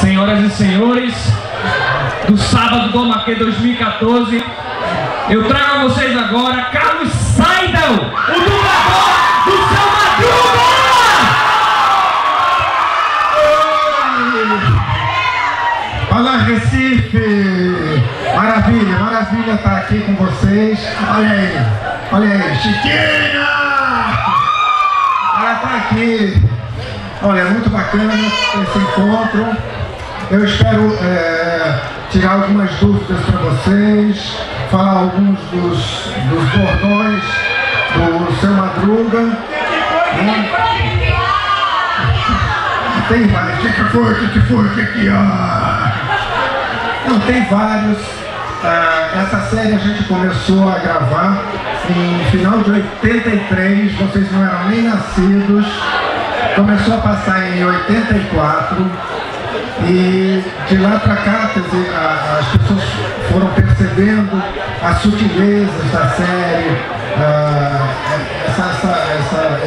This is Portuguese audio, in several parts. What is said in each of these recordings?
Senhoras e senhores, do sábado do Maquê 2014, eu trago a vocês agora Carlos Seidel, o dublador do Seu Madruga! Olá, Recife! Maravilha, maravilha estar aqui com vocês. Olha aí, Chiquinha! Ela está aqui. Olha, é muito bacana esse encontro. Eu espero tirar algumas dúvidas para vocês, falar alguns dos bordões do Seu Madruga. Tem vários. O que foi? Não, tem vários. Essa série a gente começou a gravar em final de 83, vocês não eram nem nascidos. Começou a passar em 84 e de lá para cá, quer dizer, as pessoas foram percebendo as sutilezas da série,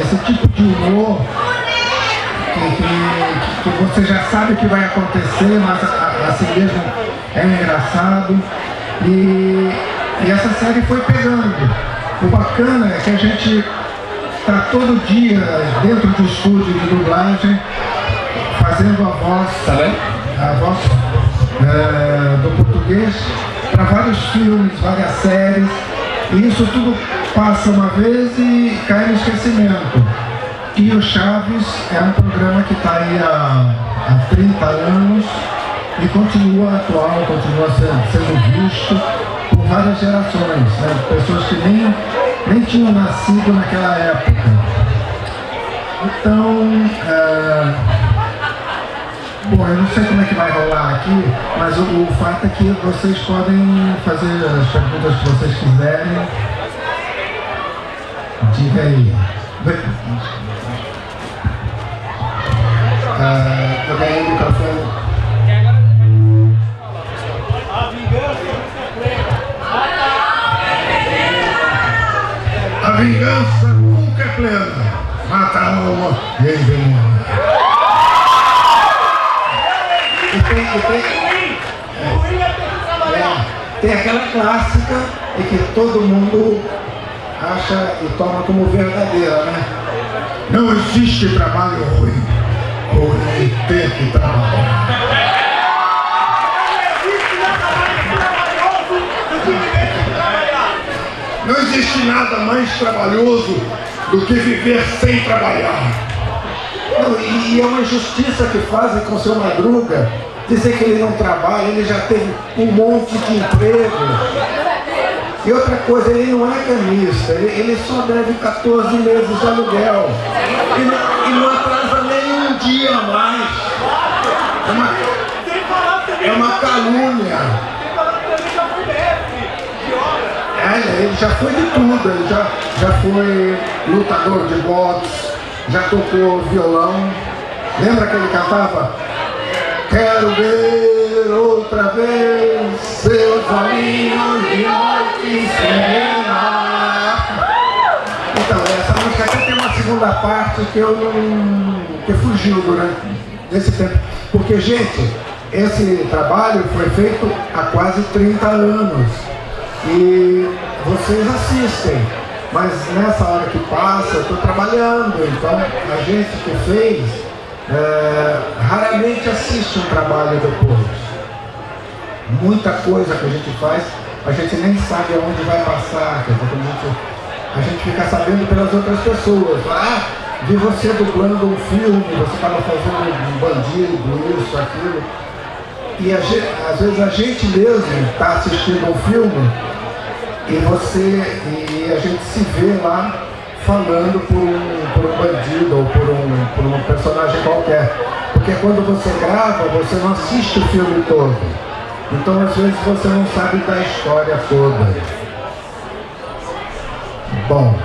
esse tipo de humor que você já sabe que vai acontecer, mas assim mesmo é engraçado. E essa série foi pegando. O bacana é que a gente está todo dia dentro do estúdio de dublagem fazendo a voz do português para vários filmes, várias séries, e isso tudo passa uma vez e cai no esquecimento. E o Chaves é um programa que está aí há 30 anos e continua atual, continua sendo visto por várias gerações, né? Pessoas que nem tinham nascido naquela época. Então, bom, eu não sei como é que vai rolar aqui, mas o fato é que vocês podem fazer as perguntas que vocês quiserem. Diga aí. Eu ganhei o microfone. A vingança nunca é plena. Mata a alma e envenena. Tem aquela clássica e que todo mundo acha e toma como verdadeira, né? Não existe trabalho ruim. Ruim ter que trabalhar. Não existe nada mais trabalhoso do que viver sem trabalhar. E é uma injustiça que fazem com o Seu Madruga, dizer que ele não trabalha, ele já teve um monte de emprego. E outra coisa, ele não é camista, ele só deve 14 meses de aluguel. E não atrasa nem um dia a mais. É uma calúnia. Ele já foi de tudo, ele já foi lutador de boxe, já tocou violão. Lembra que ele cantava? Quero ver outra vez seus olhinhos de noite serena. Então, essa música aqui tem uma segunda parte que fugiu durante esse tempo. Porque, gente, esse trabalho foi feito há quase 30 anos. E vocês assistem, mas nessa hora que passa eu estou trabalhando, então a gente que fez raramente assiste um trabalho depois. Muita coisa que a gente faz, a gente nem sabe aonde vai passar, a gente fica sabendo pelas outras pessoas. Vi você dublando um filme, você estava fazendo um bandido, isso, aquilo. E às vezes a gente mesmo está assistindo um filme e a gente se vê lá falando por um bandido ou por um personagem qualquer. Porque quando você grava, você não assiste o filme todo. Então às vezes você não sabe da história toda. Bom,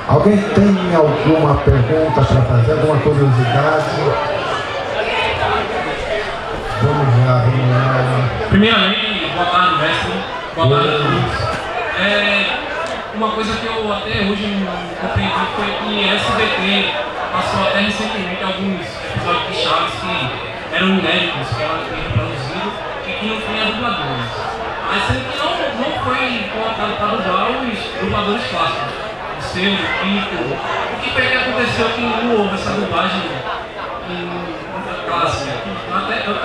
alguém tem alguma pergunta para fazer, alguma curiosidade? Vamos lá. Primeiramente, boa tarde, mestre. Boa tarde a todos. Uma coisa que eu até hoje não compreendi foi que SBT passou até recentemente alguns episódios de Chaves que eram médicos que ela tinha produzido e que não tinha dubladores. Mas sendo que não foi colocado para dublar os dubladores clássicos. O seu, o Kiko. O que foi que aconteceu que não houve essa dublagem clássica?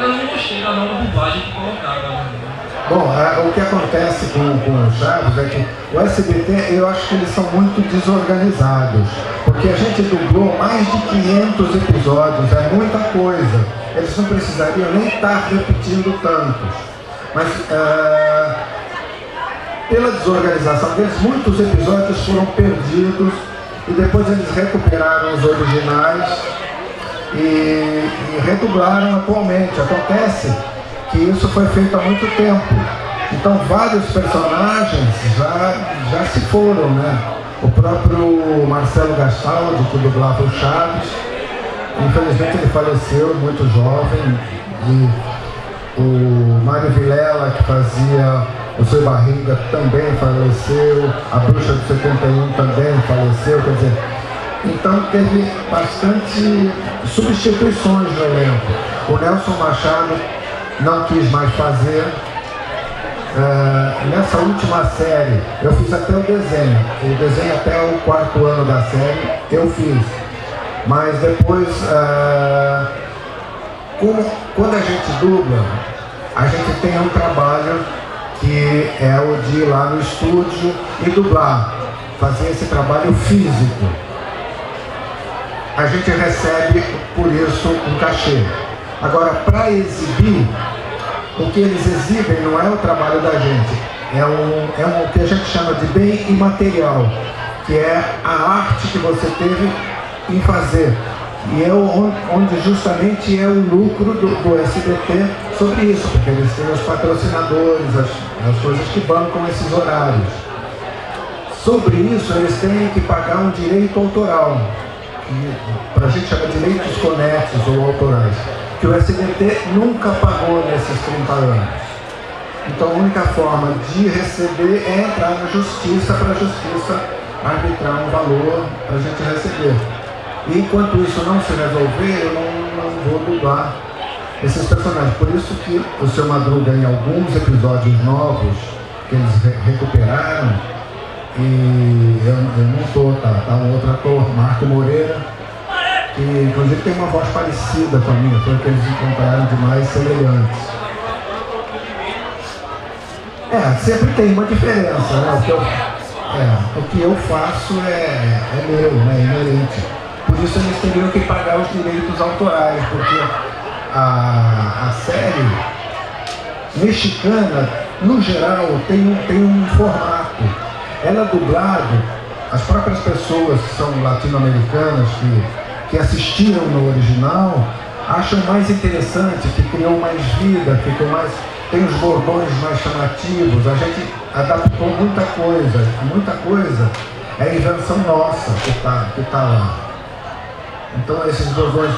Eu não gostei da nova dublagem que colocaram. Bom, o que acontece com o Chaves é que o SBT, eu acho que eles são muito desorganizados, porque a gente dublou mais de 500 episódios, é muita coisa. Eles não precisariam nem estar repetindo tantos. Mas, pela desorganização deles, muitos episódios foram perdidos e depois eles recuperaram os originais e redublaram atualmente. Acontece que isso foi feito há muito tempo. Então vários personagens já se foram, né? O próprio Marcelo Gastaldi, que dublava o Chaves, infelizmente ele faleceu muito jovem, e o Mário Vilela, que fazia o Seu Barriga, também faleceu, a Bruxa de 71 também faleceu, quer dizer, então teve bastante substituições no elenco. O Nelson Machado não quis mais fazer. Nessa última série, eu fiz até o desenho até o 4º ano da série, eu fiz. Mas depois, quando a gente dubla, a gente tem um trabalho que é o de ir lá no estúdio e dublar, fazer esse trabalho físico. A gente recebe, por isso, um cachê. Agora, para exibir, o que eles exibem não é o trabalho da gente, é o que a gente chama de bem imaterial, que é a arte que você teve em fazer. E é onde justamente é o lucro do SBT sobre isso, porque eles têm os patrocinadores, as coisas que bancam esses horários. Sobre isso, eles têm que pagar um direito autoral, que para a gente chama de direitos conexos ou autorais, que o SBT nunca pagou nesses 30 anos. Então a única forma de receber é entrar na justiça, para a justiça arbitrar um valor para a gente receber. E enquanto isso não se resolver, eu não vou dublar esses personagens. Por isso que o Seu Madruga, em alguns episódios novos que eles recuperaram, e eu não estou, tá um outro ator, Marco Moreira, que inclusive tem uma voz parecida com a minha, foi o que eles encontraram de mais semelhantes. Sempre tem uma diferença, né? O que eu faço é meu, né? Inerente. Por isso eles teriam que pagar os direitos autorais, porque a série mexicana, no geral, tem um formato. Ela é dublado, as próprias pessoas que são latino-americanas, que assistiram no original, acham mais interessante, que criou mais vida, tem os bordões mais chamativos. A gente adaptou muita coisa é invenção nossa que tá lá. Então esses bordões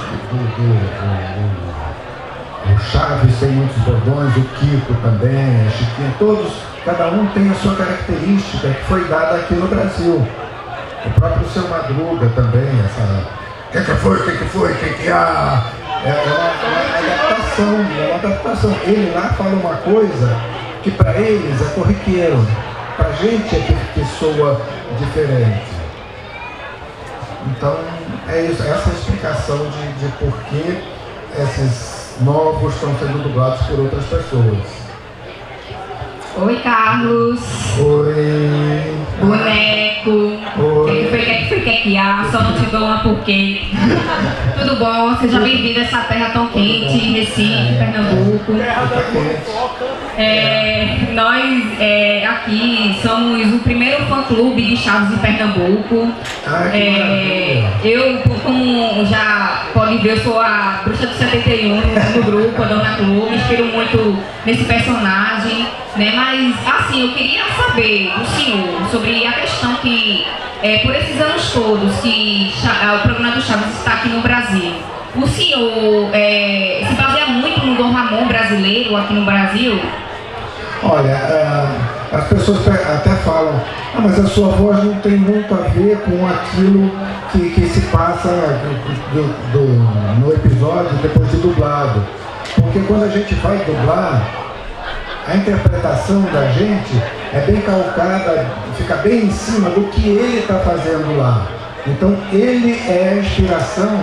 o Chaves tem muitos bordões, o Kiko também, a Chiquinha, todos, cada um tem a sua característica que foi dada aqui no Brasil. O próprio Seu Madruga também, o que foi, é uma adaptação. Ele lá fala uma coisa que para eles é corriqueiro, para a gente é que soa diferente. Então, é isso, essa é a explicação de por que esses novos estão sendo dublados por outras pessoas. Oi, Carlos. Oi. Boneco. Oi. Que foi quequear, só não te dou uma porque. Tudo bom? Seja bem-vindo a essa terra tão quente, Recife, Pernambuco. Nós aqui somos o primeiro fã-clube de Chaves em Pernambuco. Eu, como já pode ver, eu sou a Bruxa de 71 no grupo, a Dona Clô, me inspiro muito nesse personagem, né? Mas, assim, eu queria saber do senhor sobre a questão que, por esses anos todos que o programa do Chaves está aqui no Brasil, o senhor se baseia muito no Dom Ramon brasileiro aqui no Brasil? Olha, as pessoas até falam, mas a sua voz não tem muito a ver com aquilo que se passa no episódio depois de dublado. Porque quando a gente vai dublar, a interpretação da gente é bem calcada, fica bem em cima do que ele está fazendo lá. Então ele é a inspiração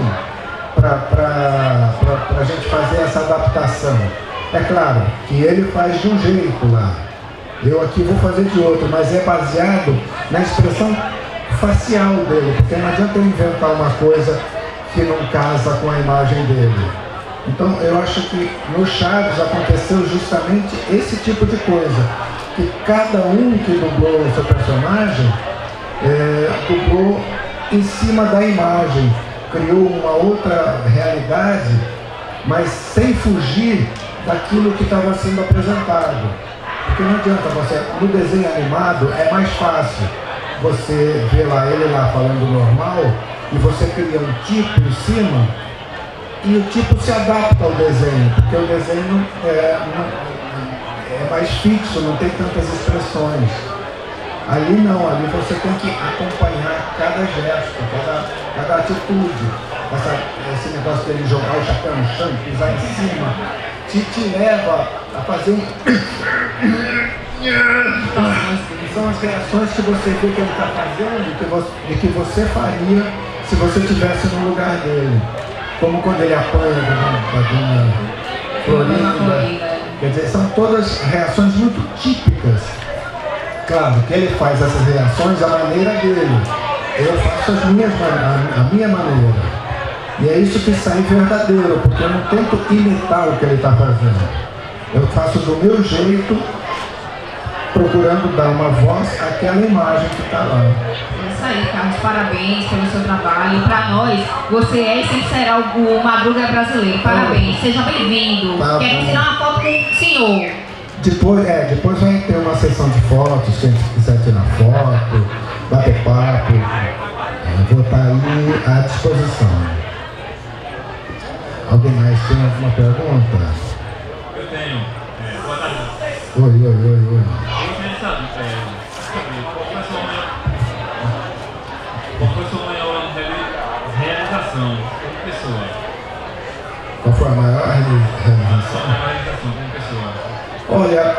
para a gente fazer essa adaptação. É claro que ele faz de um jeito lá, eu aqui vou fazer de outro, mas é baseado na expressão facial dele, porque não adianta eu inventar uma coisa que não casa com a imagem dele. Então eu acho que no Chaves aconteceu justamente esse tipo de coisa, que cada um que dublou o seu personagem dublou em cima da imagem, criou uma outra realidade, mas sem fugir daquilo que estava sendo apresentado. Porque não adianta você, no desenho animado é mais fácil você ver lá ele lá falando normal e você cria um tipo em cima e o tipo se adapta ao desenho, porque o desenho é mais fixo, não tem tantas expressões. Ali não, ali você tem que acompanhar cada gesto, cada atitude. Esse negócio dele jogar o chapéu no chão, pisar em cima, te leva a fazer um... São as reações que você vê que ele está fazendo e que você faria se você estivesse no lugar dele. Como quando ele apanha da dona Florinda. Quer dizer, são todas reações muito típicas. Claro que ele faz essas reações à maneira dele. Eu faço a minha maneira. E é isso que sai verdadeiro, porque eu não tento imitar o que ele está fazendo. Eu faço do meu jeito, procurando dar uma voz àquela imagem que está lá. É isso aí, Carlos. Parabéns pelo seu trabalho. Para nós, você é e sempre será o Madruga brasileiro. Parabéns. Seja bem-vindo. Tá. Quero tirar uma foto com o senhor. Depois vai ter uma sessão de fotos, se a gente quiser tirar foto, bater papo. Eu vou estar aí à disposição. Alguém mais tem alguma pergunta? Eu tenho. Boa tarde. Oi. Eu gostaria de saber qual foi a sua maior realização como pessoa? Qual foi a maior realização? Como pessoa? Olha,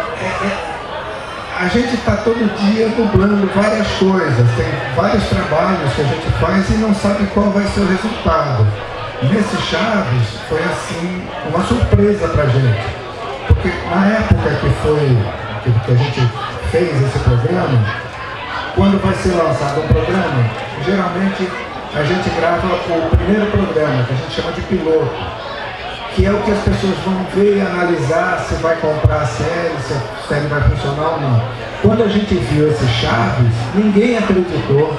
a gente está todo dia dublando várias coisas, tem vários trabalhos que a gente faz e não sabe qual vai ser o resultado. Nesse Chaves foi assim, uma surpresa pra gente, porque na época que a gente fez esse programa, quando vai ser lançado um programa, geralmente a gente grava o primeiro programa, que a gente chama de piloto, que é o que as pessoas vão ver e analisar se vai comprar a série, se a série vai funcionar ou não. Quando a gente viu esse Chaves, ninguém acreditou,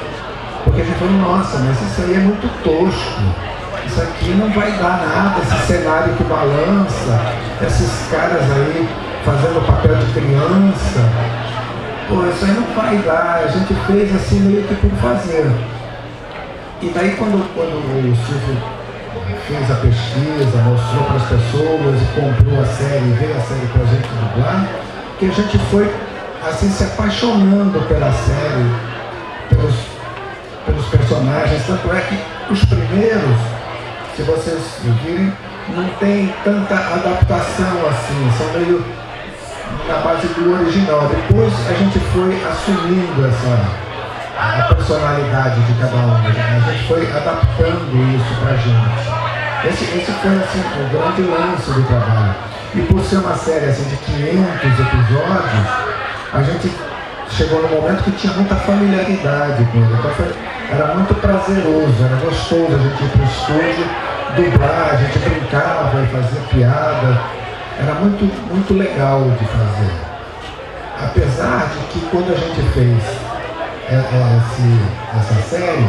porque a gente falou, nossa, mas isso aí é muito tosco. Isso aqui não vai dar nada, esse cenário que balança, esses caras aí fazendo papel de criança. Pô, isso aí não vai dar, a gente fez assim meio que por fazer. E daí quando o Silvio fez a pesquisa, mostrou para as pessoas e comprou a série, veio a série para a gente dublar, que a gente foi assim se apaixonando pela série, pelos personagens, tanto é que os primeiros, se vocês virem, não tem tanta adaptação assim, são meio na base do original. Depois a gente foi assumindo a personalidade de cada um, a gente foi adaptando isso pra gente. Esse foi assim, o grande lance do trabalho. E por ser uma série assim, de 500 episódios, a gente chegou num momento que tinha muita familiaridade com ele. Então era muito prazeroso, era gostoso a gente ir para o estúdio, dublar, a gente brincava e fazia piada. Era muito, muito legal de fazer. Apesar de que quando a gente fez essa série,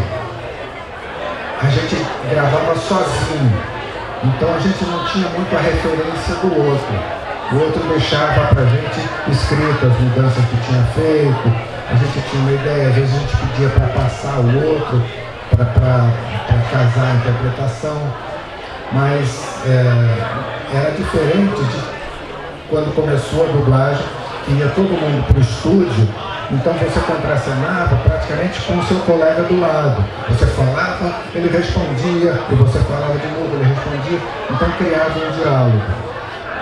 a gente gravava sozinho. Então a gente não tinha muito a referência do outro. O outro deixava pra gente escrito as mudanças que tinha feito, a gente tinha uma ideia, às vezes a gente pedia para passar o outro, para casar a interpretação, mas era diferente de quando começou a dublagem, que ia todo mundo para o estúdio, então você contracenava praticamente com o seu colega do lado. Você falava, ele respondia, e você falava de novo, ele respondia, então criava um diálogo.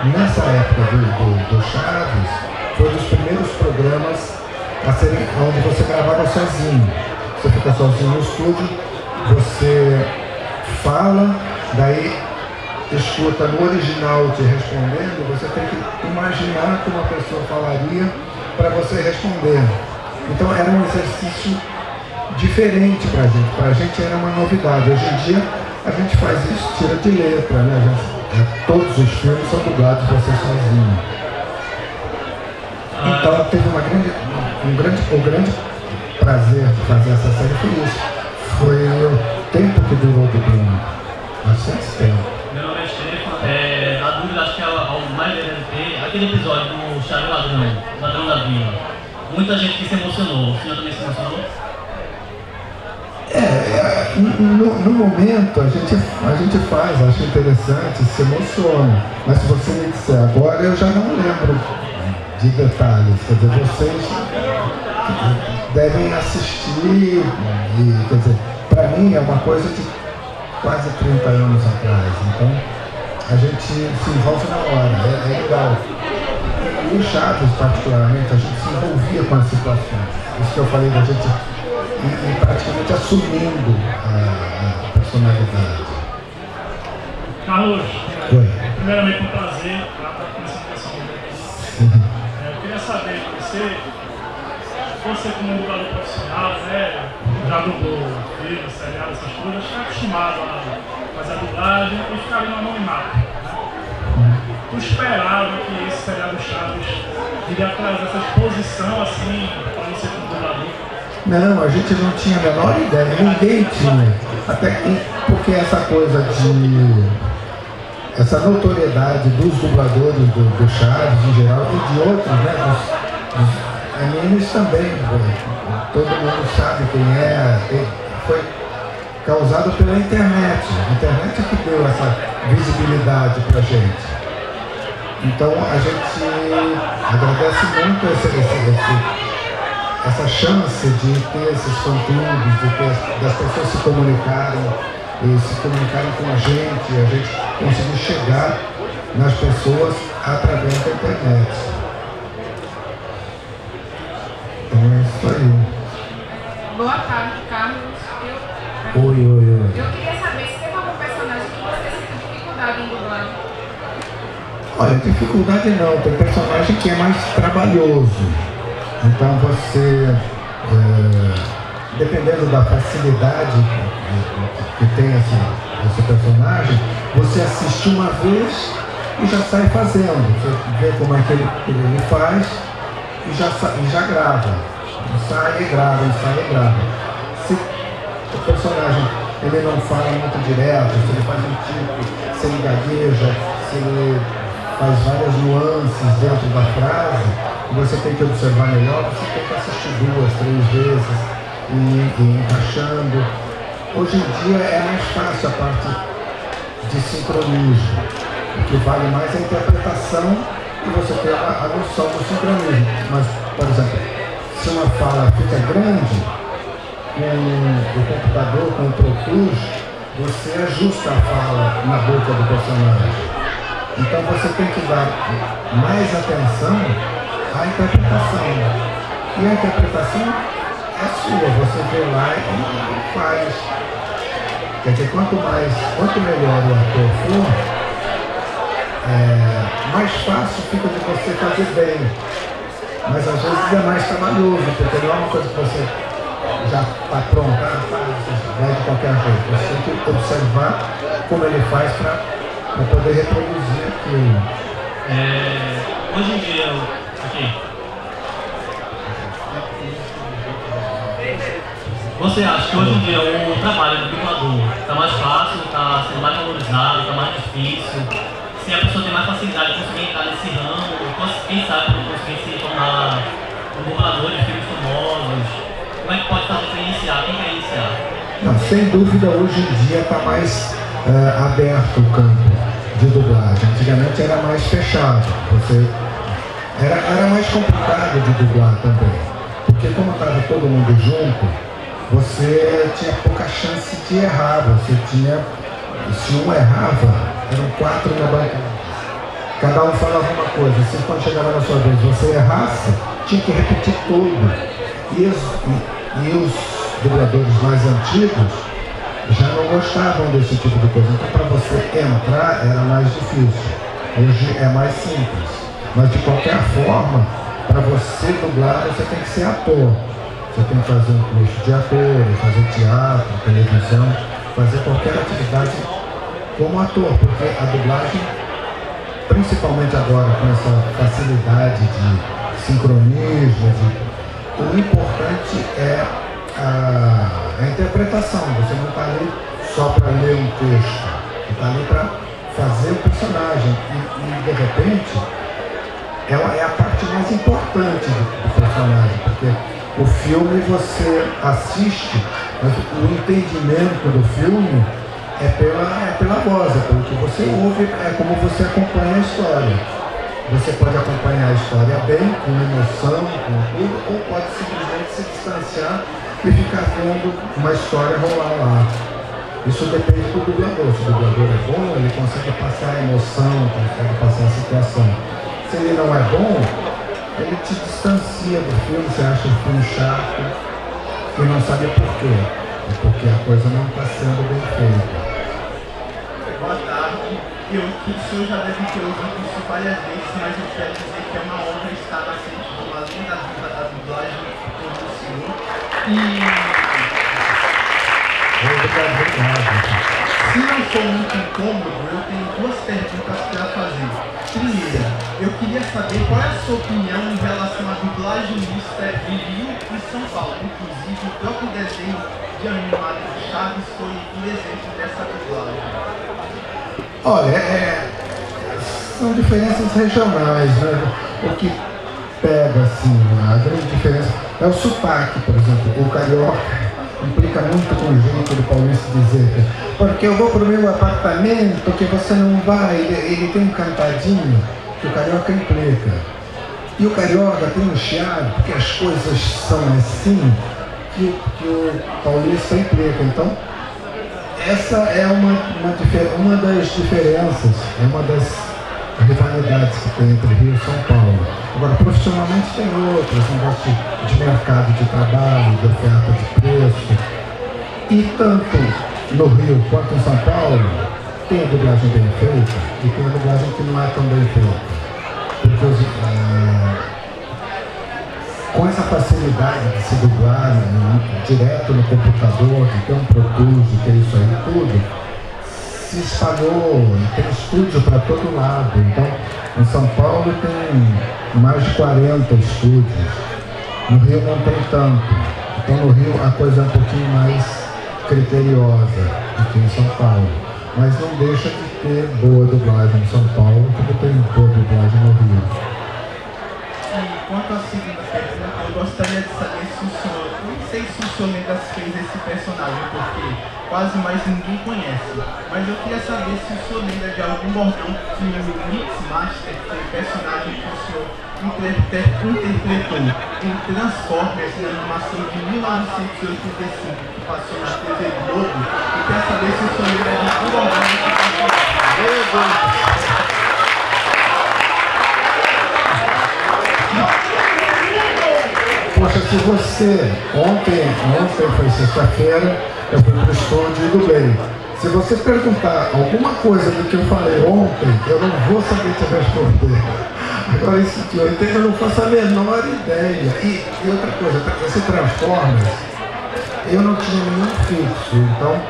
Nessa época do Chaves, foi um dos primeiros programas a serem onde você gravava sozinho. Você fica sozinho no estúdio, você fala, daí escuta no original te respondendo, você tem que imaginar como a pessoa falaria para você responder. Então era um exercício diferente para a gente. Para a gente era uma novidade. Hoje em dia a gente faz isso, tira de letra, né? Todos os filmes são dublados você sozinho. Então teve um grande prazer de fazer essa série foi isso. Foi o tempo que durou dublando. Bastante tempo. Meu nome é Stefan. A dúvida, acho que é algo mais deve ter. Aquele episódio do Chaves Ladrão da Vila. Muita gente que se emocionou. O senhor também se emocionou? No momento a gente faz, acha interessante, se emociona. Mas se você me disser agora, eu já não lembro de detalhes. Quer dizer, vocês devem assistir. E, quer dizer, para mim é uma coisa de quase 30 anos atrás. Então a gente se envolve na hora, é legal. E o Chaves, particularmente, a gente se envolvia com as situações. Isso que eu falei da gente ir praticamente assumindo a personalidade. Carlos, Oi. primeiramente um prazer estar conhecendo pessoalmente. Eu queria saber você como dublador profissional, né, já dublou filme, seriado, essas coisas, está acostumado a fazer a dublagem e ficar ali no anonimato. Tu esperava que esse seriado Chaves iria trazer essa exposição assim para você como dublador? Não, a gente não tinha a menor ideia, ninguém tinha. Até porque essa coisa essa notoriedade dos dubladores do Chaves em geral e de outros, né, dos animes também, todo mundo sabe quem é, foi causado pela internet. A internet é que deu essa visibilidade pra gente. Então a gente agradece muito essa chance de ter esses conteúdos, das pessoas se comunicarem e se comunicarem com a gente conseguir chegar nas pessoas através da internet. Então é isso aí. Boa tarde, Carlos. Oi. Eu queria saber se teve algum personagem que você sentiu dificuldade em dublar. Olha, dificuldade não, tem personagem que é mais trabalhoso. Então você, dependendo da facilidade que tem esse personagem, você assiste uma vez e já sai fazendo. Você vê como é que ele faz e já grava. Sai e grava. Se o personagem ele não fala muito direto, se ele faz um tipo, se ele gagueja, se ele faz várias nuances dentro da frase, e você tem que observar melhor, você tem que assistir 2, 3 vezes e encaixando. Hoje em dia é mais fácil a parte de sincronismo. O que vale mais é a interpretação e você ter a noção do sincronismo. Mas, por exemplo, se uma fala fica grande, com o computador, com o Pro Tools, você ajusta a fala na boca do personagem. Então você tem que dar mais atenção à interpretação. E a interpretação é sua, você vê lá e faz. Quer dizer, quanto melhor o ator for, mais fácil fica de você fazer bem. Mas às vezes é mais trabalhoso, porque não é uma coisa que você já está pronta, vai de qualquer jeito. Você tem que observar como ele faz para poder reproduzir aquilo. Hoje em dia, você acha que hoje em dia o trabalho do dublador está mais fácil, está sendo mais valorizado, está mais difícil? Se a pessoa tem mais facilidade de conseguir entrar nesse ramo, quem sabe conseguir se tornar um dublador de filmes famosos, como é que pode fazer para iniciar? Quem quer iniciar? Não, sem dúvida, hoje em dia está mais aberto o campo de dublagem. Antigamente era mais fechado. Você Era mais complicado de dublar também, porque como estava todo mundo junto, você tinha pouca chance de errar. Você tinha, se um errava, eram 4 na bancada. Cada um falava uma coisa. Se quando chegava na sua vez você errasse, tinha que repetir tudo. E os dubladores mais antigos já não gostavam desse tipo de coisa. Então, para você entrar era mais difícil. Hoje é mais simples. Mas de qualquer forma, para você dublar, você tem que ser ator. Você tem que fazer um curso de ator, fazer teatro, televisão, fazer qualquer atividade como ator, porque a dublagem, principalmente agora com essa facilidade de sincronismo, o importante é a interpretação. Você não está ali só para ler um texto, você está ali para fazer o personagem e de repente ela é a parte mais importante do personagem, porque o filme você assiste, mas o entendimento do filme é pela voz, é pelo que você ouve, é como você acompanha a história. Você pode acompanhar a história bem, com emoção, com tudo, ou pode simplesmente se distanciar e ficar vendo uma história rolar lá. Isso depende do dublador. Se o dublador é bom, ele consegue passar a emoção, consegue passar a situação. Se ele não é bom, ele te distancia do filme, você acha o filme chato e não sabe por quê. É porque a coisa não está sendo bem feita. Boa tarde. O senhor já deve ter ouvido isso várias vezes, mas eu quero dizer que é uma honra estar na frente de uma linda vida da dublagem como o senhor. Se não for muito incômodo, eu tenho 2 perguntas para fazer. Primeira, eu queria saber qual é a sua opinião em relação à dublagem mista de Rio e São Paulo. Inclusive, o próprio desenho de animado de Chaves foi um exemplo dessa dublagem. Olha, são diferenças regionais, né? O que pega, assim, a grande diferença é o sotaque, por exemplo. O carioca implica muito com o jeito do paulista dizer porque eu vou pro meu apartamento que você não vai, ele tem um cantadinho que o carioca implica. E o carioca tem um chiado, porque as coisas são assim que o paulista implica. Então, essa é uma das diferenças, é uma das rivalidades que tem entre Rio e São Paulo. Agora, profissionalmente tem outras, negócio de mercado de trabalho, de oferta de preço. E tanto no Rio quanto em São Paulo, tem a dublagem bem feita e tem a dublagem que não é tão bem feita. Porque com essa facilidade de se dublar direto no computador, de ter um produto, de ter isso aí tudo, se espalhou, tem estúdio para todo lado. Então, em São Paulo tem mais de 40 estúdios, no Rio não tem tanto. Então no Rio a coisa é um pouquinho mais criteriosa do que em São Paulo. Mas não deixa de ter boa dublagem em São Paulo, como tem boa dublagem no Rio. E quanto à segunda pergunta, eu gostaria de saber se o senhor, não sei se o senhor ainda fez esse personagem, porque quase mais ninguém conhece, mas eu queria saber se o senhor lembra de algum bordão que o Mixmaster, que foi o personagem que o senhor interpretou em Transformers, na animação de 1985, que passou na TV Globo, e quer saber se o senhor lembra de algum bordão que passou. Poxa, se você, ontem foi sexta-feira, eu fui pro estúdio e dublei. Se você perguntar alguma coisa do que eu falei ontem, eu não vou saber te responder. Agora, isso que eu entendo, eu não faço a menor ideia. E outra coisa, esse Transformers, eu não tinha nenhum fixo, então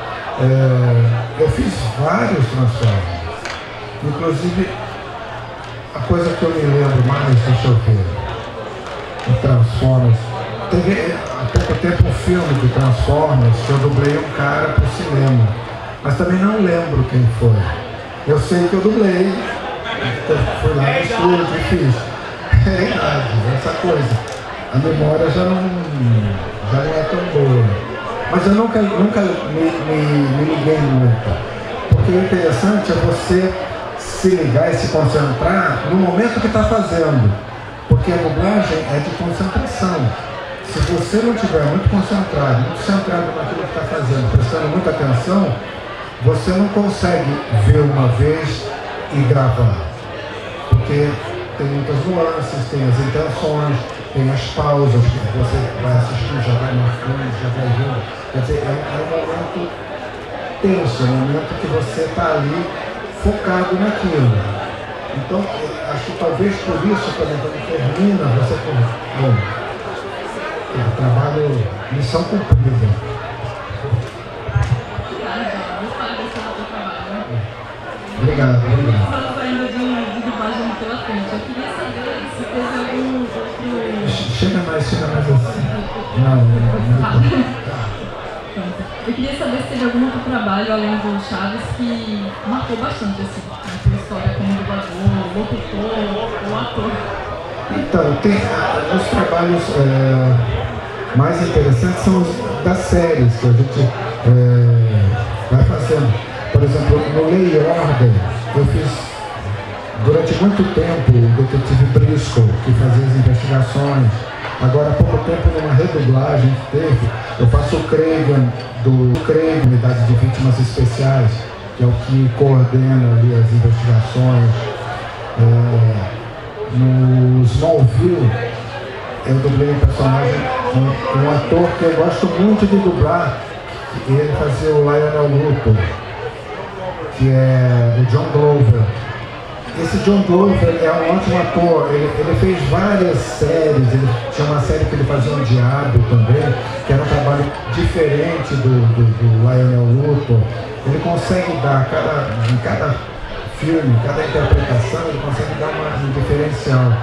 eu fiz vários Transformers. Inclusive, a coisa que eu me lembro mais, deixa eu ver, o Transformers. Teve há pouco tempo um filme de Transformers que eu dublei um cara pro cinema, mas também não lembro quem foi. Eu sei que eu dublei, fui lá no estúdio e fiz. É idade, essa coisa. A memória já não é tão boa. Mas eu nunca me liguei muito. Porque o interessante é você se ligar e se concentrar no momento que está fazendo. Porque a dublagem é de concentração. Se você não estiver muito concentrado, muito centrado naquilo que está fazendo, prestando muita atenção, você não consegue ver uma vez e gravar. Porque tem muitas nuances, tem as intenções, tem as pausas que você vai assistir, já vai marcando, já vai vendo. Quer dizer, é um momento tenso, é um momento que você está ali focado naquilo. Então, acho que talvez por isso, quando termina, você fala, bom, o trabalho, missão cumprida. Obrigado, obrigado. Falando ainda de dublagem pela frente, eu queria saber se teve algum outro... Chega mais assim. Não. Eu queria saber se teve algum outro trabalho, além do Chaves, que marcou bastante, assim, na sua história como dublador, locutor ou ator. Então, tem os trabalhos mais interessantes são os das séries que a gente vai fazendo. Por exemplo, no Lei e Ordem, eu fiz durante muito tempo o detetive Briscoe, que fazia as investigações. Agora, há pouco tempo, numa redublagem que teve, eu faço o Craven, Unidade de Vítimas Especiais, que é o que coordena ali as investigações. No Smallville, eu dublei um personagem, um ator que eu gosto muito de dublar, e ele fazia o Lionel Luthor, que é o John Glover. Esse John Glover é um ótimo ator, ele fez várias séries, ele tinha uma série que ele fazia um diabo também, que era um trabalho diferente do Lionel Luthor. Ele consegue dar, em cada filme, cada interpretação, ele consegue dar um diferencial.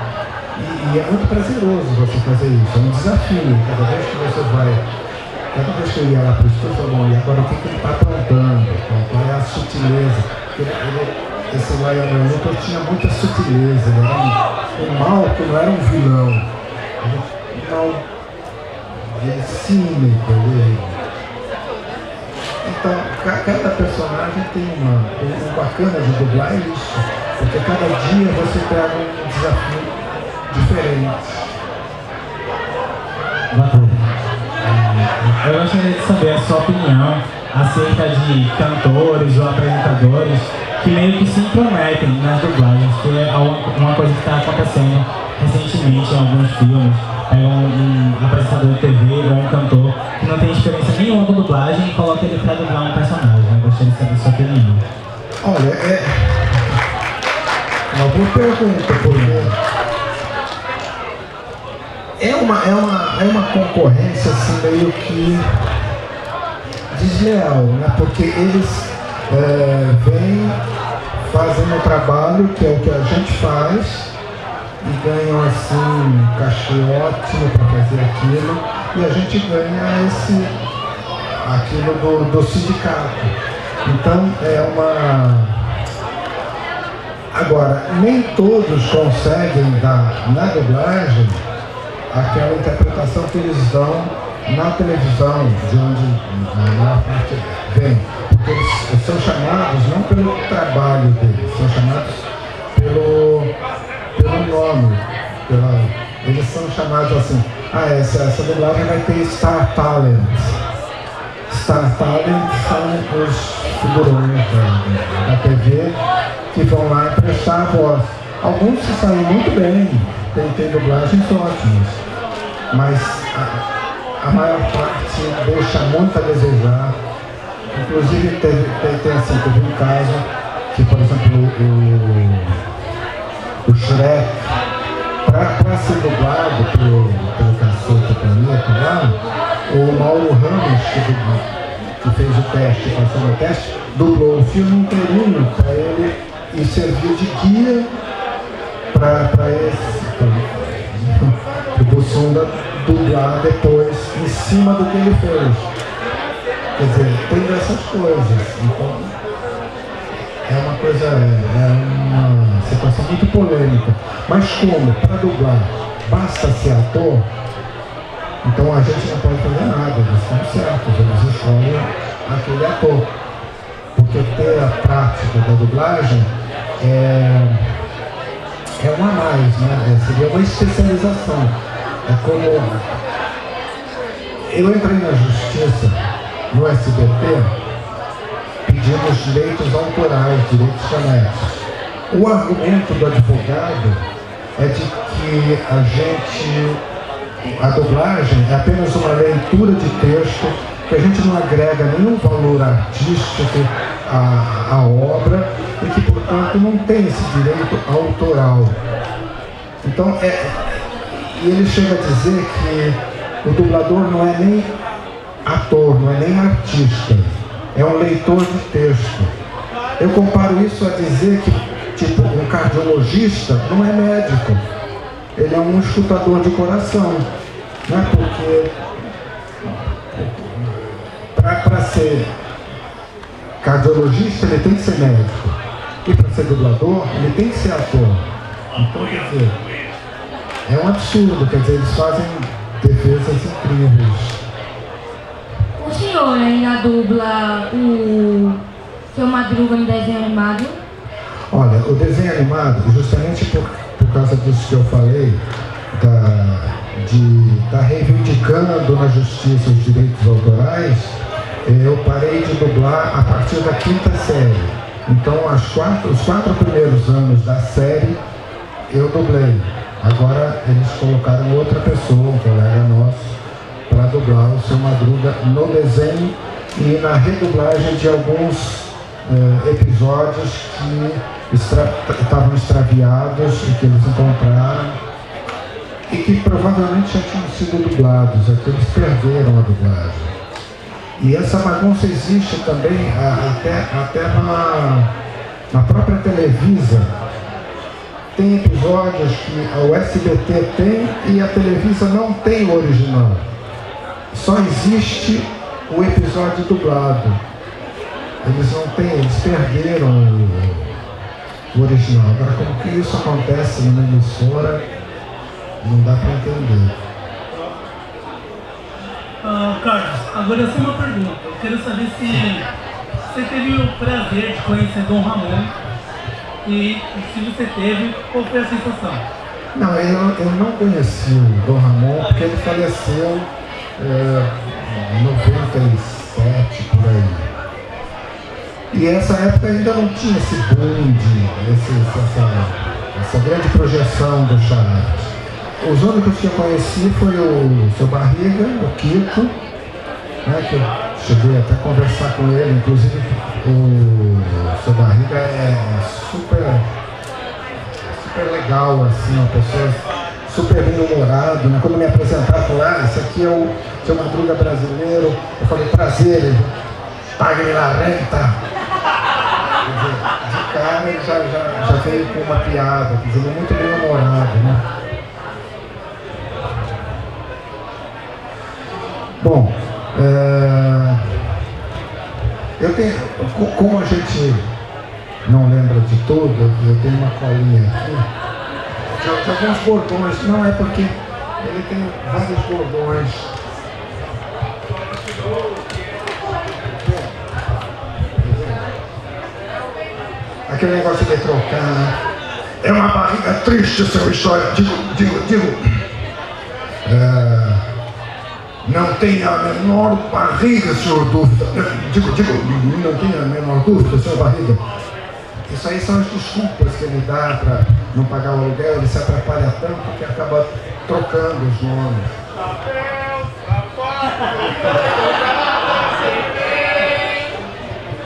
E é muito prazeroso você fazer isso, é um desafio. Cada vez que eu ia lá para o estúdio, eu falei, bom, e agora o que ele está aprontando? Qual é a sutileza? Esse Lionel Luthor tinha muita sutileza, ele era um mal que não era um vilão. Ele é cínico. Então, cada personagem tem um bacana de dublar é isso, porque cada dia você pega um desafio diferente. Eu gostaria de saber a sua opinião acerca de cantores ou apresentadores que meio que se intrometem nas dublagens, que é uma coisa que está acontecendo recentemente em alguns filmes. Pega um apresentador de TV ou um cantor que não tem experiência nenhuma com dublagem e coloca ele para dublar um personagem. Eu gostaria de saber a sua opinião. Olha, é uma boa pergunta, porque é uma concorrência assim meio que desleal, né? Porque eles vêm fazendo o trabalho que é o que a gente faz e ganham assim um cachê ótimo para fazer aquilo, e a gente ganha aquilo do sindicato. Então agora, nem todos conseguem dar na dublagem aquela interpretação que eles dão na televisão, de onde a maior parte vem. Porque eles são chamados não pelo trabalho deles, são chamados pelo nome. Eles são chamados assim, essa dublagem vai ter Star Talent. Star Talent são os figurões da TV que vão lá emprestar a voz. Alguns se saem muito bem, tem dublagens ótimas, mas a maior parte deixa muito a desejar. Inclusive teve um caso que, por exemplo, o Shrek, para ser dublado pelo Caçoto Planeta lá, o Mauro Ramos, que fez o teste, passou no teste, dublou o filme inteirinho para ele e serviu de guia para o Bussunda dublar depois em cima do que ele fez. Quer dizer, tem dessas coisas. Então, é uma situação muito polêmica. Mas como, para dublar, basta ser ator, então a gente não pode fazer nada, eles estão certos, eles escolhem aquele ator. Porque ter a prática da dublagem é um a mais, né? Seria uma especialização. É como eu entrei na justiça no SBT pedindo os direitos autorais, direitos fonéticos. O argumento do advogado é de que a dublagem é apenas uma leitura de texto, que a gente não agrega nenhum valor artístico à obra e que, portanto, não tem esse direito autoral. Então, e ele chega a dizer que o dublador não é nem ator, não é nem artista, é um leitor de texto. Eu comparo isso a dizer que, tipo, um cardiologista não é médico, ele é um escutador de coração, né? Porque para ser cardiologista ele tem que ser médico, e para ser dublador ele tem que ser ator. Então, quer dizer, é um absurdo, quer dizer, eles fazem defesas incríveis. O senhor ainda dubla o Seu Madruga no desenho animado? Olha, o desenho animado, justamente por causa disso que eu falei, de estar reivindicando na justiça os direitos autorais, eu parei de dublar a partir da 5ª série. Então, os 4 primeiros anos da série, eu dublei. Agora, eles colocaram outra pessoa, um colega nosso, para dublar o Seu Madruga no desenho e na redublagem de alguns episódios que estavam extraviados e que eles encontraram e que provavelmente já tinham sido dublados, é que eles perderam a dublagem. E essa bagunça existe também até na própria Televisa. Tem episódios que o SBT tem e a Televisa não tem o original. Só existe o episódio dublado. Eles não têm, eles perderam o original. Agora, como que isso acontece numa emissora, não dá para entender. Carlos, agora só uma pergunta. Eu quero saber se você teve o prazer de conhecer Dom Ramon e se você teve, qual foi a sensação? Não, eu não conheci o Dom Ramon porque ele faleceu em 97, por aí. E essa época ainda não tinha esse boom, essa grande projeção do Chaves. Os únicos que eu conheci foi o Seu Barriga, o Kiko, né, que eu cheguei até a conversar com ele, inclusive o Seu Barriga é super legal, assim, uma pessoa super bem-humorado, né? Quando me apresentaram lá, esse aqui é o Seu Madruga brasileiro, eu falei, prazer, ele pague-me la renta. Quer dizer, de cara ele já veio com uma piada, quer dizer, ele é muito bem-humorado, né? Bom, eu tenho, como a gente não lembra de tudo, eu tenho uma colinha aqui, de alguns bordões, não é porque ele tem vários bordões. Aquele negócio de trocar, né? É uma barriga triste essa história, digo. Não tem a menor barriga, senhor dúvida. Digo, não tem a menor dúvida, senhor barriga. Isso aí são as desculpas que ele dá para não pagar o aluguel, ele se atrapalha tanto que acaba trocando os nomes.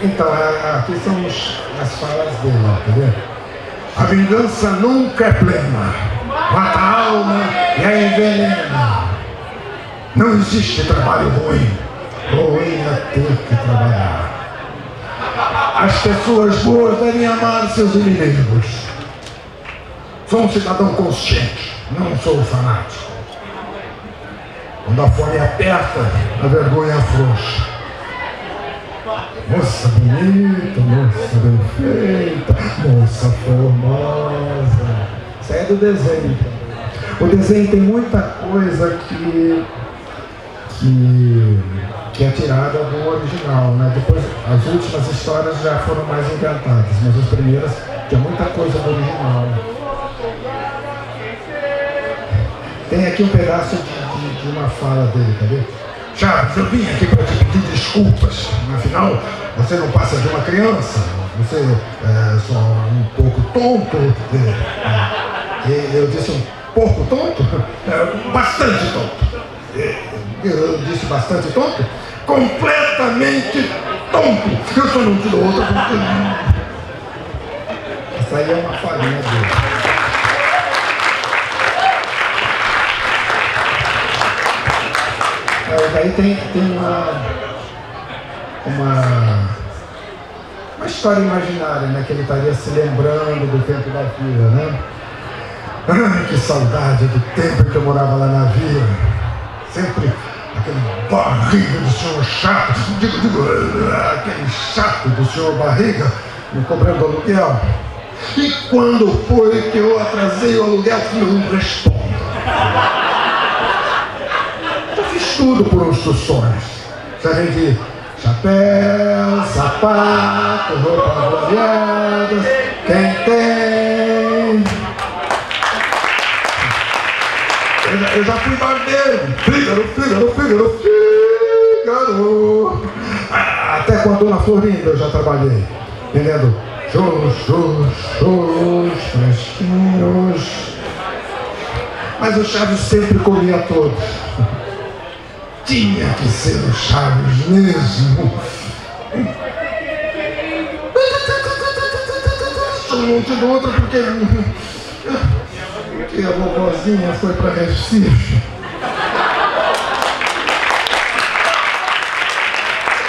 Então, aqui são as falas dele, entendeu? A vingança nunca é plena, mata a alma e a envenena. Não existe trabalho ruim, ruim é ter que trabalhar. As pessoas boas devem amar seus inimigos. Sou um cidadão consciente, não sou fanático. Quando a fome aperta, a vergonha afrouxa. Moça bonita, moça bem feita, moça formosa. Isso aí é do desenho. O desenho tem muita coisa que é tirada do original, né? Depois, as últimas histórias já foram mais inventadas, mas as primeiras tinha muita coisa do original. Tem aqui um pedaço de uma fala dele, cadê? Chaves, eu vim aqui para te pedir desculpas. Afinal, você não passa de uma criança. Você é só um pouco tonto. Eu disse um pouco tonto? Bastante tonto. Eu disse bastante tonto? Completamente tonto. Eu só não te dou outra porque... Essa aí é uma falinha dele. Daí tem uma história imaginária, né? Que ele estaria se lembrando do tempo da vila, né? Ai, que saudade do tempo em que eu morava lá na vila. Sempre aquele barriga do senhor chato, aquele chato do senhor barriga me cobrando aluguel. E quando foi que eu atrasei o aluguel? Não respondo. Eu fiz tudo por instruções. Sabem de chapéu, sapato, roupas variadas, quem tem. Eu já fui barbeiro. Fígaro. Até com a dona Florinda eu já trabalhei. Vendendo choros, fresquinhos. Mas o Chaves sempre comia todos. Tinha que ser o Chaves mesmo. Não te dou outra porque a vovozinha foi para Recife.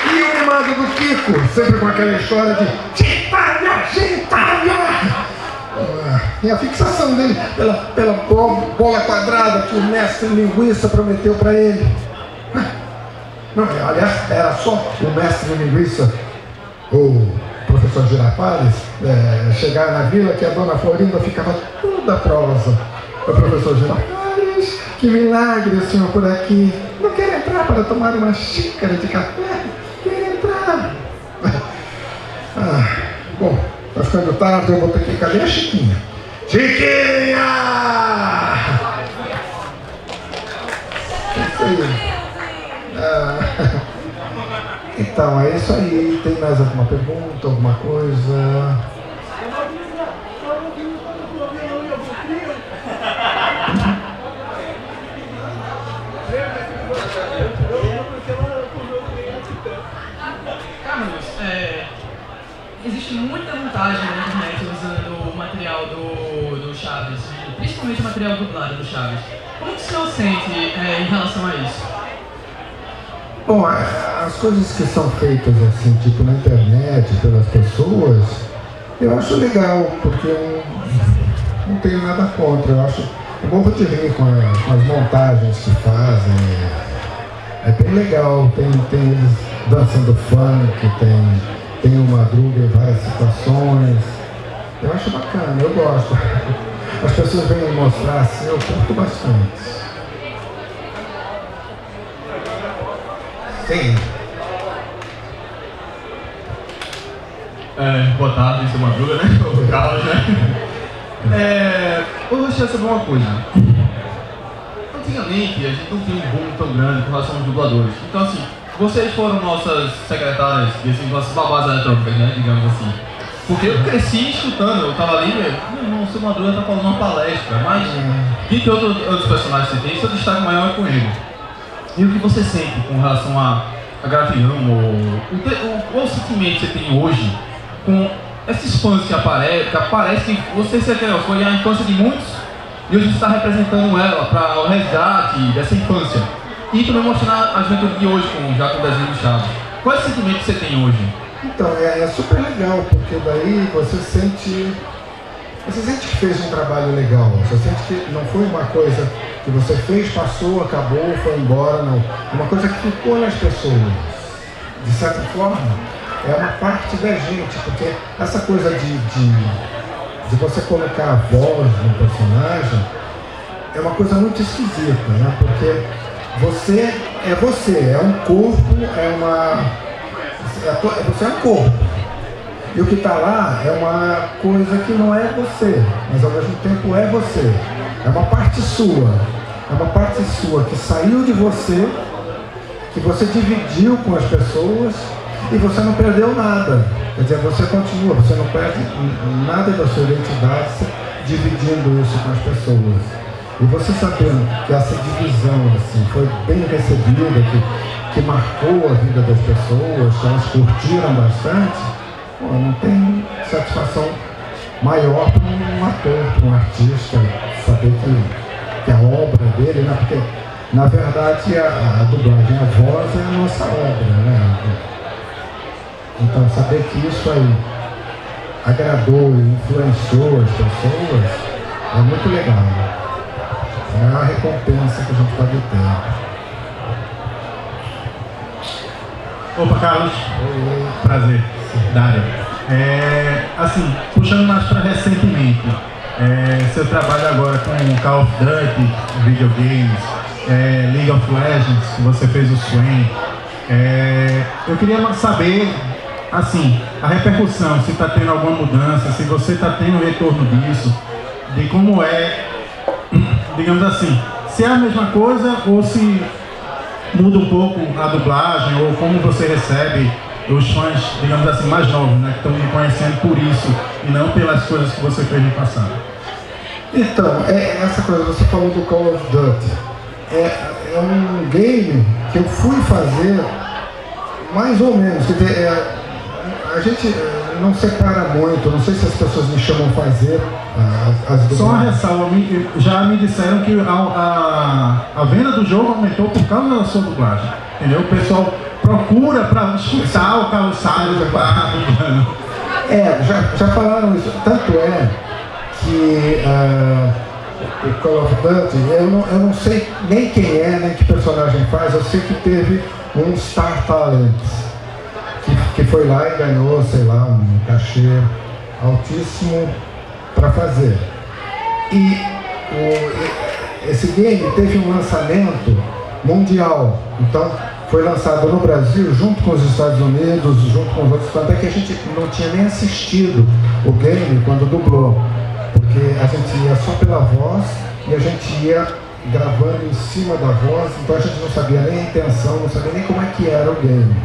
E o mimado do Kiko, sempre com aquela história de Gentalha! E a fixação dele pela bola quadrada que o mestre linguiça prometeu para ele. Não, aliás, era só o mestre linguiça, o professor Girafales, chegar na vila que a dona Florinda ficava toda prosa. O professor Girafales, que milagre o senhor por aqui. Não quer entrar para tomar uma xícara de café? Quer entrar? Bom, tá ficando tarde, eu vou ter que... Cadê a Chiquinha? Chiquinha! Isso aí. Então, é isso aí. Tem mais alguma pergunta, alguma coisa? Carlos, existe muita vantagem na internet usando o material do Chaves, principalmente o material dublado do Chaves. Como que o senhor sente em relação a isso? Bom, as coisas que são feitas assim, tipo na internet, pelas pessoas, eu acho legal, porque eu não tenho nada contra. Eu morro de rir com as montagens que fazem. É bem legal, tem eles dançando funk, tem o Madruga em várias situações. Eu acho bacana, eu gosto. As pessoas vêm mostrar assim, eu curto bastante. Sim. Boa tarde, seu Madruga, né? O Carlos, né? Eu gostaria de saber uma coisa. Antigamente, a gente não tinha um boom tão grande com relação aos dubladores. Então, assim, vocês foram nossas secretárias, assim, nossas babás eletrônicas, né? Digamos assim. Porque eu cresci escutando, eu tava ali, o seu Madruga tá falando uma palestra, mas de outros personagens que você tem, seu destaque maior é com ele. E o que você sente com relação a Gavião, ou o sentimento que você tem hoje com esses fãs que parece que você foi a infância de muitos e hoje você está representando ela para o resgate dessa infância e também mostrar a juventude de hoje já com o desenho do Chaves. Qual é o sentimento que você tem hoje? Então, é super legal, porque daí você sente que fez um trabalho legal, você sente que não foi uma coisa que você fez, passou, acabou, foi embora, não. É uma coisa que ficou nas pessoas. De certa forma, é uma parte da gente, porque essa coisa de você colocar a voz no personagem é uma coisa muito esquisita, né? Porque você, é um corpo, você é um corpo. E o que está lá é uma coisa que não é você, mas ao mesmo tempo é você. É uma parte sua. É uma parte sua que saiu de você, que você dividiu com as pessoas e você não perdeu nada. Quer dizer, você continua, você não perde nada da sua identidade dividindo isso com as pessoas. E você sabendo que essa divisão assim, foi bem recebida, que marcou a vida das pessoas, que elas curtiram bastante, pô, não tem satisfação maior para um ator, para um artista, saber que a obra dele, né? Porque na verdade a dublagem, a voz é a nossa obra, né? Então saber que isso aí agradou e influenciou as pessoas é muito legal. É a maior recompensa que a gente pode ter. Opa, Carlos. Oi. Prazer. Dário. Assim, puxando mais para recentemente, seu trabalho agora com Call of Duty, videogames, League of Legends, você fez o Swain. Eu queria saber, assim, a repercussão, se está tendo alguma mudança, se você está tendo retorno disso, de como digamos assim, se é a mesma coisa ou se muda um pouco a dublagem, ou como você recebe os fãs, digamos assim, mais novos, né, que estão me conhecendo por isso e não pelas coisas que você fez no passado. Então, essa coisa, você falou do Call of Duty. É um game que eu fui fazer mais ou menos, quer dizer, a gente não separa muito, não sei se as pessoas me chamam a fazer as dublagens. Só uma ressalva, já me disseram que a venda do jogo aumentou por causa da sua dublagem, entendeu? O pessoal procura para escutar o Carlos Salles dublando. Já falaram isso, tanto é que o Call of Duty, eu não sei nem quem é, nem que personagem faz, eu sei que teve um Star Talent que foi lá e ganhou, sei lá, um cachê altíssimo para fazer. E esse game teve um lançamento mundial, então foi lançado no Brasil junto com os Estados Unidos, junto com os outros, tanto é que a gente não tinha nem assistido o game quando dublou, porque a gente ia só pela voz e a gente ia gravando em cima da voz, então a gente não sabia nem a intenção, não sabia nem como é que era o game.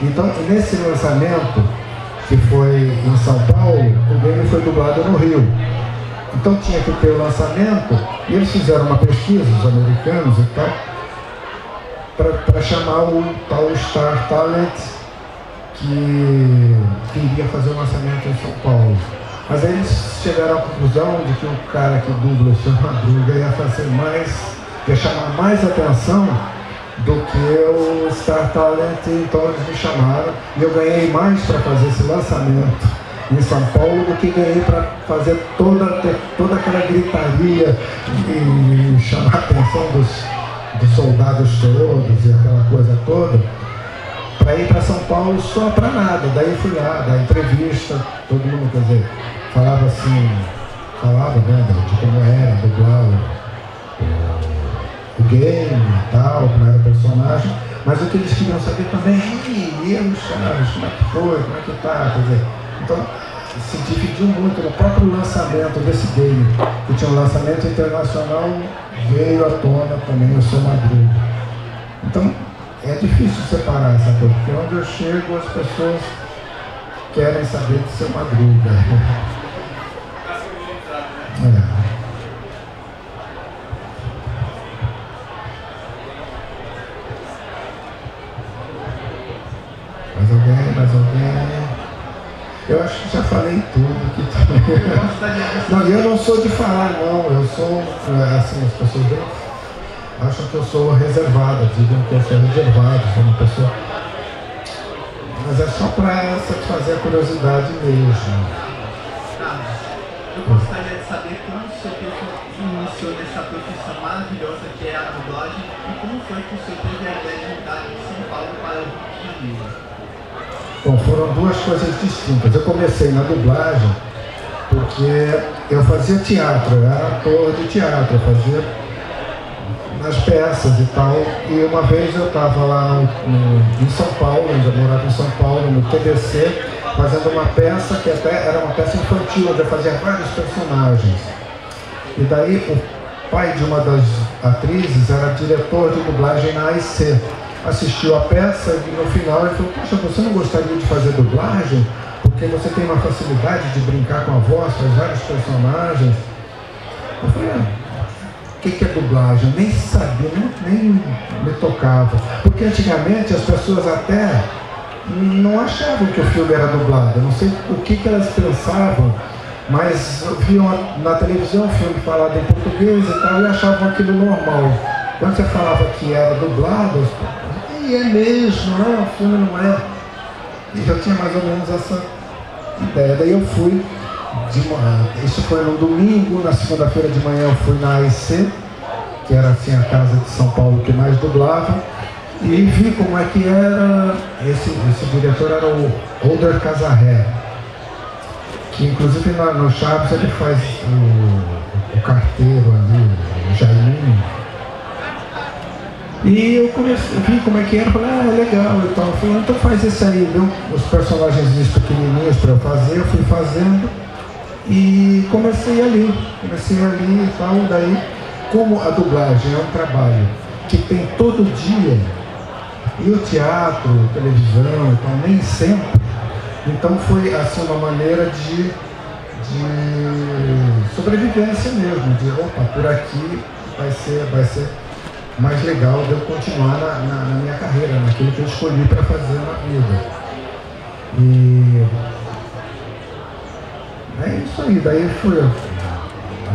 Então, nesse lançamento, que foi em São Paulo, o game foi dublado no Rio. Então tinha que ter o lançamento, e eles fizeram uma pesquisa, os americanos e tal, para chamar o tal Star Talent que iria fazer o lançamento em São Paulo. Mas aí eles chegaram à conclusão de que o cara que dubla o Seu Madruga ia chamar mais atenção do que o Star Talent, então eles me chamaram e eu ganhei mais para fazer esse lançamento em São Paulo do que ganhei para fazer toda aquela gritaria e chamar a atenção dos soldados todos e aquela coisa toda, para ir para São Paulo só para nada. Daí eu fui lá, dar entrevista, todo mundo, quer dizer, falava né, de como era dublar o game e tal, como era o personagem, mas o que eles queriam saber também, e o Chaves, como é que foi, como é que tá, quer dizer, então se dividiu muito no próprio lançamento desse game, que tinha um lançamento internacional, veio à tona também o Seu Madruga. Então é difícil separar essa coisa, porque onde eu chego as pessoas querem saber de Seu Madruga. Mais alguém? Eu acho que já falei tudo que não, eu não sou de falar, não. Eu sou, assim, as pessoas acham que eu sou reservado, dizem que eu sou reservado, sou uma pessoa. Mas é só para satisfazer a curiosidade mesmo. Eu gostaria de saber como o senhor iniciou nessa profissão maravilhosa que é a dublagem e como foi que o senhor teve a ideia de mudar de São Paulo para o Rio de Janeiro. Bom, foram duas coisas distintas. Eu comecei na dublagem porque eu fazia teatro, eu era ator de teatro, eu fazia nas peças e tal. E uma vez eu estava lá em São Paulo, eu morava em São Paulo, no TBC, fazendo uma peça que até era uma peça infantil, onde eu fazia vários personagens. E daí o pai de uma das atrizes, era diretor de dublagem na AIC. Assistiu a peça e no final ele falou: poxa, você não gostaria de fazer dublagem? Porque você tem uma facilidade de brincar com a voz, faz vários personagens. Eu falei: o que é dublagem? Eu nem sabia, nem me tocava. Porque antigamente as pessoas até não achavam que o filme era dublado. Eu não sei o que elas pensavam, mas viam na televisão o filme falado em português e tal, e achavam aquilo normal. Quando você falava que era dublado, e é mesmo, não, o filme não é. E eu tinha mais ou menos essa ideia. Daí eu fui, isso foi no domingo, na segunda-feira de manhã eu fui na AIC, que era assim a casa de São Paulo que mais dublava, e vi como é que era. Esse diretor era o Oder Casarré, que inclusive no Chaves ele faz o carteiro ali, o Jaiminho. E eu vi como é que era, falei: é legal e tal. Eu falei: então faz isso aí, deu os personagens pequenininhos para eu fazer, eu fui fazendo e comecei ali e tal. Daí, como a dublagem é um trabalho que tem todo dia, e o teatro, televisão, então nem sempre, então foi assim uma maneira de sobrevivência mesmo, de opa, por aqui vai ser mais legal de eu continuar na minha carreira, naquilo que eu escolhi para fazer na vida. E é isso aí, daí foi,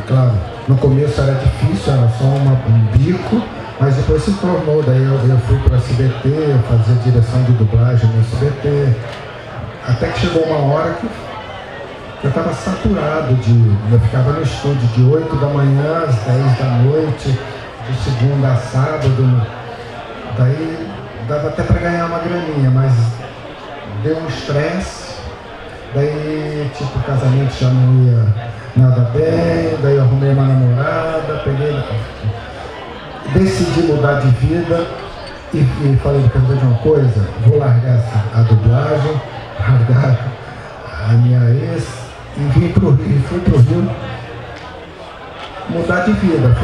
claro, no começo era difícil, era só um bico, mas depois se tornou, daí eu fui para a SBT, fazer direção de dublagem no SBT, até que chegou uma hora que eu estava saturado eu ficava no estúdio de 8 da manhã às 10 da noite, de segunda a sábado, daí dava até para ganhar uma graninha, mas deu um estresse, daí tipo o casamento já não ia nada bem, daí eu arrumei uma namorada, decidi mudar de vida e falei: quer ver de uma coisa? Vou largar a dublagem, largar a minha ex e fui pro Rio mudar de vida.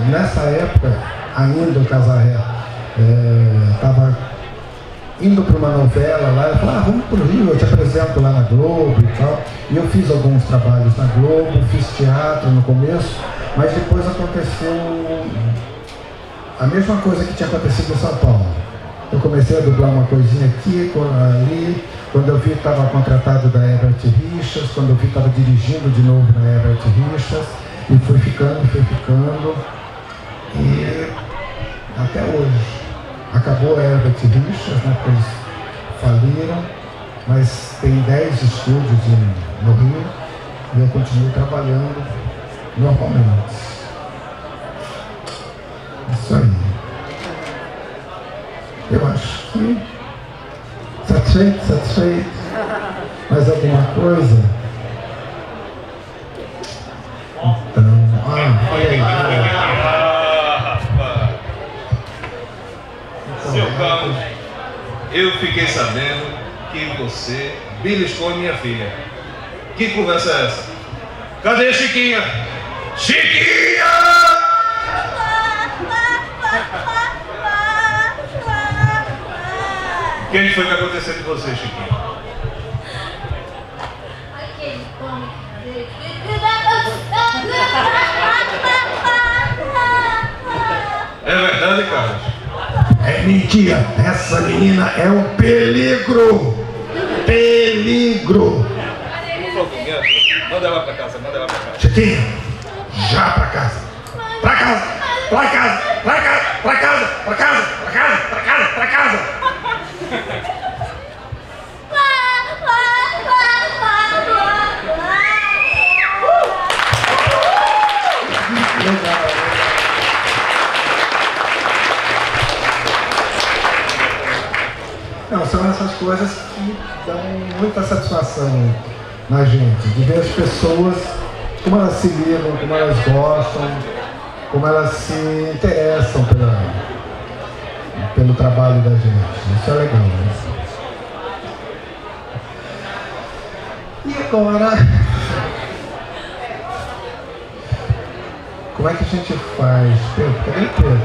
Nessa época, ainda o Casarré estava indo para uma novela lá, eu falei: vamos pro Rio, eu te apresento lá na Globo e tal. E eu fiz alguns trabalhos na Globo, fiz teatro no começo, mas depois aconteceu a mesma coisa que tinha acontecido em São Paulo. Eu comecei a dublar uma coisinha aqui, ali, quando eu vi estava contratado da Herbert Richards, quando eu vi estava dirigindo de novo na Herbert Richards, e fui ficando, e até hoje. Acabou a Herbert Richards, né, porque eles faliram, mas tem 10 estúdios no Rio, e eu continuo trabalhando normalmente. Isso aí. Eu acho que satisfeito. Mais alguma coisa? Então, olha aí. Seu Carlos, eu fiquei sabendo que você beliscou minha filha. Que conversa é essa? Cadê Chiquinha? Chiquinha! O que foi que aconteceu com você, Chiquinha? É verdade, Carlos? É mentira, essa menina é um peligro! Peligro! Manda ela pra casa, manda ela pra casa. Chiquinha, já pra casa! Pra casa! Pra casa! Pra casa! Pra casa! Pra casa! Pra casa! Pra casa! Pra casa! Não, são essas coisas que dão muita satisfação na gente, de ver as pessoas, como elas se ligam, como elas gostam, como elas se interessam pelo trabalho da gente. Isso é legal, né? E agora, Como é que a gente faz? Pedro, cadê o Pedro?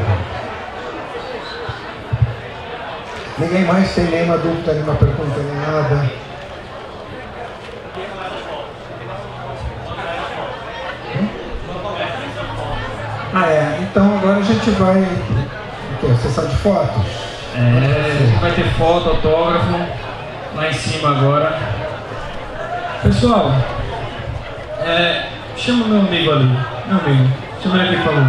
Ninguém mais tem nenhuma dúvida, nenhuma pergunta, nem nada? Ah, é. Então agora a gente vai... O quê? Sessão de fotos? É, a gente vai ter foto, autógrafo, lá em cima agora. Pessoal, chama meu amigo ali. Meu amigo, chama ele aqui que falou.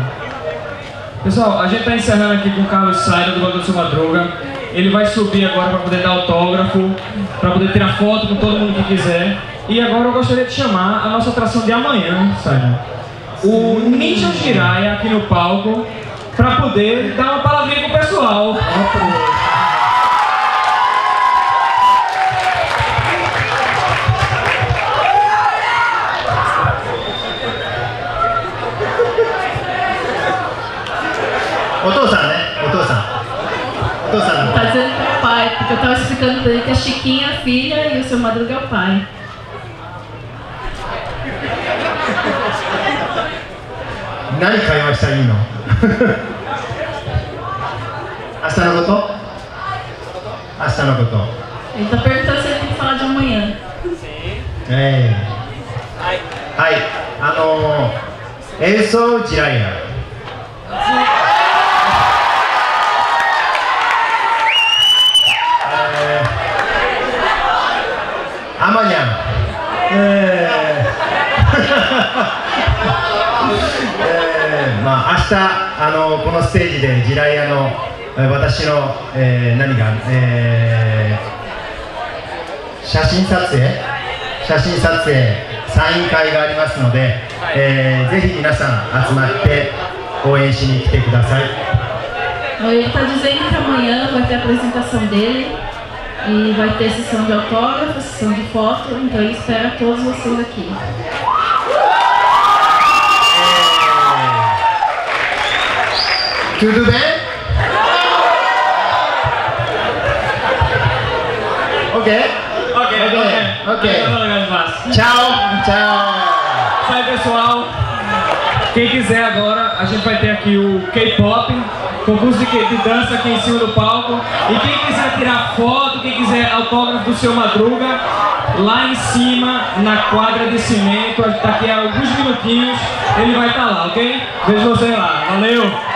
Pessoal, a gente está encerrando aqui com o Carlos Saida, do Dublador do Seu Madruga. Ele vai subir agora para poder dar autógrafo, para poder tirar foto com todo mundo que quiser. E agora eu gostaria de chamar a nossa atração de amanhã, Saida. O Ninja Jiraiya aqui no palco, para poder dar uma palavrinha com o pessoal. Tá dizendo que é o pai, porque eu tava explicando pra ele que a Chiquinha é a filha e o Seu Madruga é o pai. Nani kaiwa shita ii no? Ashita no koto? Ashita no koto. Ele tá perguntando se ele tem que falar de amanhã. Enso Jiraiya. Amanhã. まあ明日このステージでジライアの私の、何が、写真撮影サイン会がありますので、ぜひ皆さん集まって応援しに来てください。Ele está dizendo que amanhã vai ter a apresentação dele e vai ter sessão de autógrafo, sessão de foto, então ele espera todos vocês aqui. Tudo bem? Ok. Tchau. Sai, pessoal. Quem quiser agora, a gente vai ter aqui o K-pop, concurso de dança aqui em cima do palco. E quem quiser tirar foto, quem quiser autógrafo do Seu Madruga, lá em cima, na quadra de cimento, daqui a alguns minutinhos, ele vai estar lá, ok? Vejo você lá. Valeu!